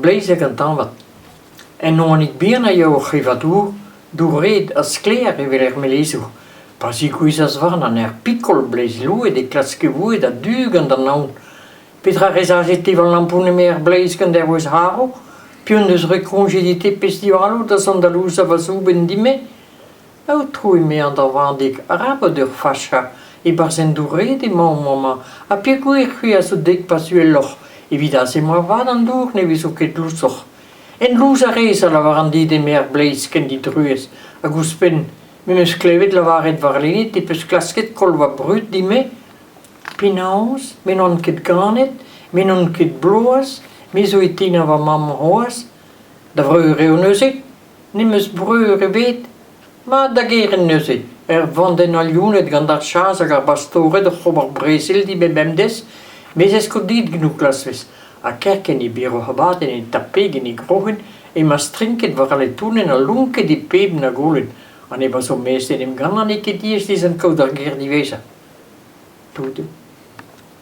Bleis ik aan wat. En nog niet bijna jou gevadoer, door reed als kleer wil ik me lezen. Pas ik is als warna naar piccol bleis loe, de klaske woe, dat dugen dan nou. Petra resagiti van lampoene meer bleisken der was haro, pion dus recongedité pestivalo, dat Andalusa was oben dime. Trui me aan der waan dik arabe dur fascia, e bar zijn dooré de mama, a piekuir kui zo dik pasuel loch, evita se moi va dan door, ne wieso ket lusoch. En lusa reza la waren die de meer bleisken die drues, a guspen, memes klevet la waret varlini, tipes klasket kolva brut die me, pinaus, menon ket ganet, menon ket bloas, meso itina va mam hoas, da vreure o neuze, nimes breure weet, maar da geren neuze. Van den aljoen gaan daar chance gar bastore de gober Brazil die bij bem des, mais est-ce que dit genoeg klas wis. A kerken i biro habat en tapegen i grogen, e mas trinket war alle tunen a lunke die peben a golen. An e was so meest in im gan an ik het eerst is een kouder geer die wezen. Toede.